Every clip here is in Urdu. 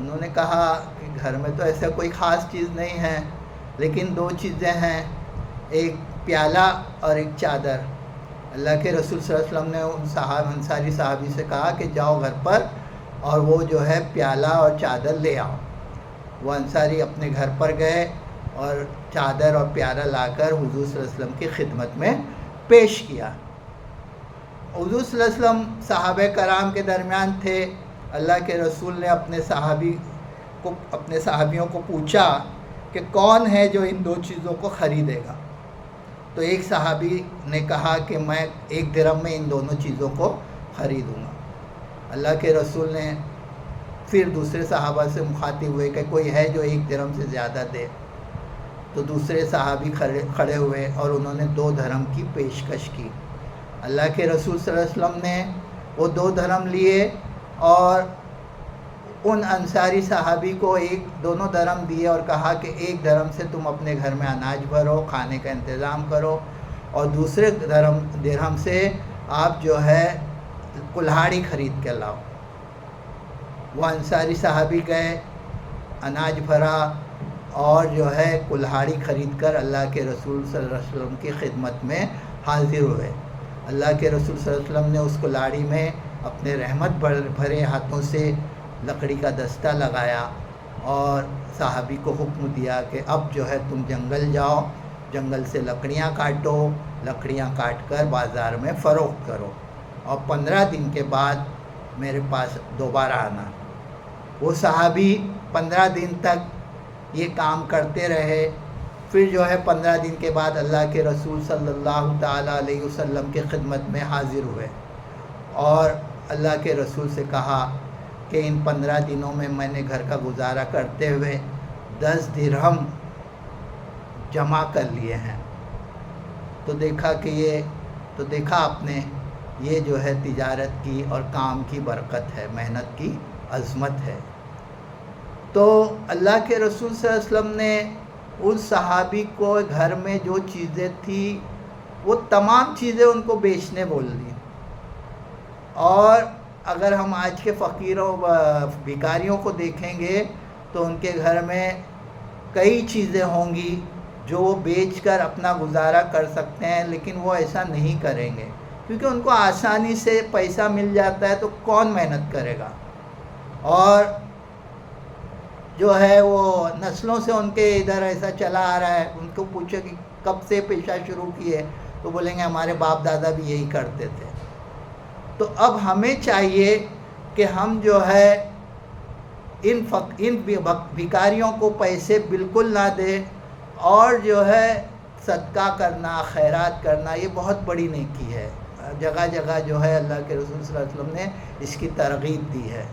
انہوں نے کہا کہ گھر میں تو ایسا کوئی خاص چیز نہیں ہے، لیکن 2 چیزیں ہیں، ایک پیالہ اور ایک چادر۔ اللہ کے رسول صلی اللہ علیہ وسلم نے ان انصاری صحابی سے کہا کہ جاؤ گھر پر اور وہ جو ہے پیالہ اور چادر لے آؤ۔ وہ انصاری اپنے گھر پر گئے اور چادر اور پیالہ لا کر حضور صلی اللہ علیہ وسلم کی خدمت میں پیش کیا۔ حضور صلی اللہ علیہ وسلم صحابہ کرام کے درمیان تھے۔ اللہ کے رسول نے اپنے صحابیوں کو پوچھا کہ کون ہے جو ان 2 چیزوں کو خریدے گا؟ تو ایک صحابی نے کہا کہ میں 1 درہم میں ان دونوں چیزوں کو خریدوں گا۔ اللہ کے رسول نے پھر دوسرے صحابہ سے مخاطب ہوئے کہ کوئی ہے جو 1 درہم سے زیادہ دے؟ تو دوسرے صحابی کھڑے ہوئے اور انہوں نے 2 درہم کی پیشکش کی۔ اللہ کے رسول صلی اللہ علیہ وسلم نے وہ 2 درہم لیے اور ان انصاری صحابی کو دونوں درہم دیے اور کہا کہ 1 درہم سے تم اپنے گھر میں اناج بھرو، کھانے کا انتظام کرو، اور دوسرے درہم سے آپ جو ہے کلہاڑی خرید کے لاؤ۔ وہ انصاری صحابی گئے، اناج بھرا اور جو ہے کلہاڑی خرید کر اللہ کے رسول صلی اللہ علیہ وسلم کی خدمت میں حاضر ہوئے۔ اللہ کے رسول صلی اللہ علیہ وسلم نے اس کلہاڑی میں اپنے رحمت بھرے ہاتھوں سے لکڑی کا دستہ لگایا اور صحابی کو حکم دیا کہ اب جو ہے تم جنگل جاؤ، جنگل سے لکڑیاں کاٹو، لکڑیاں کاٹ کر بازار میں فروخت کرو، اور 15 دن کے بعد میرے پاس دوبارہ آنا۔ وہ صحابی 15 دن تک یہ کام کرتے رہے۔ پھر جو ہے 15 دن کے بعد اللہ کے رسول صلی اللہ تعالیٰ علیہ وسلم کی خدمت میں حاضر ہوئے اور اللہ کے رسول سے کہا کہ ان 15 دنوں میں نے گھر کا گزارا کرتے ہوئے 10 درہم جمع کر لیے ہیں۔ تو دیکھا آپ نے، یہ جو ہے تجارت کی اور کام کی برکت ہے، محنت کی عظمت ہے۔ تو اللہ کے رسول صلی اللہ علیہ وسلم نے اس صحابی کو گھر میں جو چیزیں تھیں وہ تمام چیزیں ان کو بیچنے بول دی۔ اور اگر ہم آج کے فقیروں بھکاریوں کو دیکھیں گے تو ان کے گھر میں کئی چیزیں ہوں گی جو وہ بیچ کر اپنا گزارا کر سکتے ہیں، لیکن وہ ایسا نہیں کریں گے کیونکہ ان کو آسانی سے پیسہ مل جاتا ہے، تو کون محنت کرے گا؟ اور جو ہے وہ نسلوں سے ان کے ادھر ایسا چلا آ رہا ہے۔ ان کو پوچھے کہ کب سے پیشہ شروع کیے تو بولیں گے ہمارے باپ دادا بھی یہی کرتے تھے۔ تو اب ہمیں چاہیے کہ ہم جو ہے ان بھکاریوں کو پیسے بالکل نہ دیں، اور جو ہے صدقہ کرنا، خیرات کرنا، یہ بہت بڑی نیکی ہے۔ جگہ جگہ جو ہے اللہ کے رسول صلی اللہ علیہ وسلم نے اس کی ترغیب دی ہے۔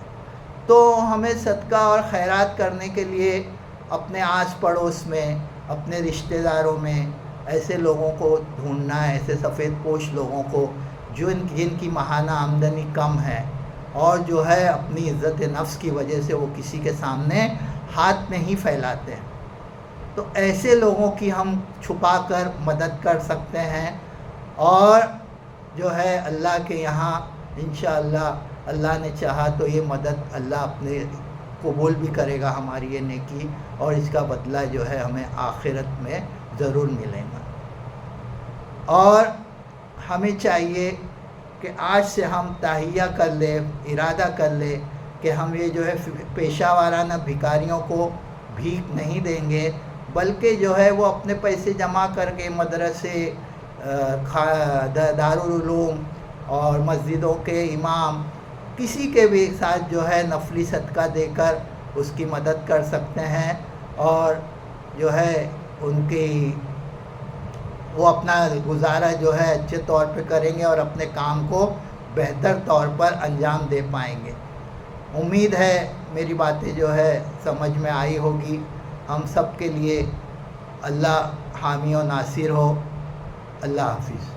تو ہمیں صدقہ اور خیرات کرنے کے لیے اپنے آس پڑوس میں، اپنے رشتہ داروں میں ایسے لوگوں کو ڈھونڈنا ہے، ایسے سفید پوش لوگوں کو جن کی ماہانہ آمدنی کم ہے اور جو ہے اپنی عزت نفس کی وجہ سے وہ کسی کے سامنے ہاتھ نہیں پھیلاتے۔ تو ایسے لوگوں کی ہم چھپا کر مدد کر سکتے ہیں، اور جو ہے اللہ کے یہاں انشاءاللہ اللہ نے چاہا تو یہ مدد اللہ اپنے قبول بھی کرے گا ہماری یہ نیکی، اور اس کا بدلہ جو ہے ہمیں آخرت میں ضرور ملے گا۔ اور ہمیں چاہیے کہ آج سے ہم تہیہ کر لیں، ارادہ کر لیں کہ ہم یہ جو ہے پیشہ وارانہ بھکاریوں کو بھیک نہیں دیں گے، بلکہ جو ہے وہ اپنے پیسے جمع کر کے مدرسے، دارالعلوم اور مسجدوں کے امام، کسی کے بھی ساتھ جو ہے نفلی صدقہ دے کر اس کی مدد کر سکتے ہیں، اور جو ہے وہ اپنا گزارا جو ہے اچھے طور پہ کریں گے اور اپنے کام کو بہتر طور پر انجام دے پائیں گے۔ امید ہے میری باتیں جو ہے سمجھ میں آئی ہوگی۔ ہم سب کے لیے اللہ حامی و ناصر ہو۔ اللہ حافظ۔